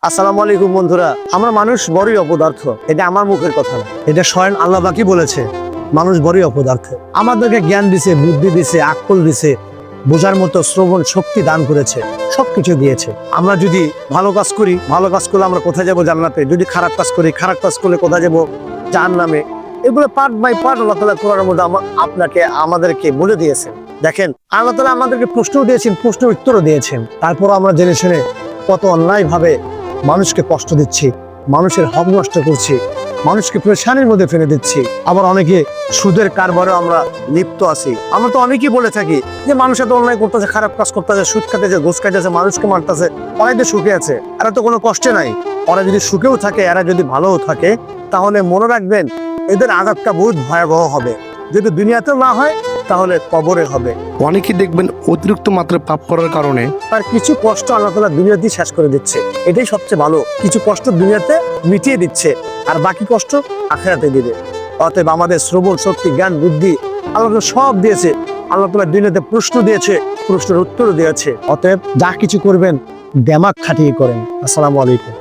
আসসালামু আলাইকুম বন্ধুরা। আমরা মানুষ বড়ই অপদার্থ, এটা আমার মুখের কথা না, এটা স্বয়ং আল্লাহ পাকই বলেছে। মানুষ বড়ই অপদার্থ। আমাদেরকে জ্ঞান দিছে, বুদ্ধি দিছে, আকল দিছে, বোঝার মতো শ্রবণ শক্তি দান করেছে, সবকিছু দিয়েছে। আমরা যদি ভালো কাজ করি, ভালো কাজ করলে আমরা কোথায় যাবো? জান্নাতে। যদি খারাপ কাজ করি, খারাপ কাজ করলে কোথায় যাবো? জাহান্নামে। এগুলো পার্ট বাই পার্ট আল্লাহ তাআলা কোরআনের মধ্যে আমাদেরকে বলে দিয়েছেন। দেখেন, আল্লাহ তাআলা আমাদেরকে প্রশ্নও দিয়েছেন, প্রশ্নের উত্তরও দিয়েছেন। তারপর আমরা জেনে শুনে কত অন্যায় ভাবে মানুষকে কষ্ট দিচ্ছি, মানুষের হক নষ্ট করছি, মানুষকে পেরেশানির মধ্যে ফেলে দিচ্ছি। আবার অনেকে সুদের কারবারে আমরা লিপ্ত আছি। আমরা তো অনেকেই বলে থাকি যে মানুষ এত অন্যায় করতেছে, খারাপ কাজ করতেছে, সুদ খাইতেছে, ঘুষ খাইতেছে, মানুষকে মারতেছে, ওরা তো সুখে আছে, এরা তো কোনো কষ্টে নাই। ওরা যদি সুখেও থাকে, এরা যদি ভালোও থাকে, তাহলে মনে রাখবেন এদের আঘাতটা বহুত ভয়াবহ হবে। যদি দুনিয়াতেও না হয় তাহলে কবরে হবে। অনেকেই দেখবেন অতিরিক্ত মাত্রায় পাপ করার কারণে তার কিছু কষ্ট আল্লাহ তাআলা দুনিয়াতেই শেষ করে দিচ্ছে। এটাই সবচেয়ে ভালো। কিছু কষ্ট দুনিয়াতে মিটিয়ে দিচ্ছে, আর বাকি কষ্ট আখিরাতে দিবে। অতএব আমাদের শ্রবণ শক্তি, জ্ঞান, বুদ্ধি আল্লাহ তাআলা সব দিয়েছে। আল্লাহ তাআলা দুনিয়াতে প্রশ্ন দিয়েছে, প্রশ্নের উত্তর দিয়েছে। অতএব যা কিছু করবেন দিমাগ খাটিয়ে করেন। আসসালামু আলাইকুম।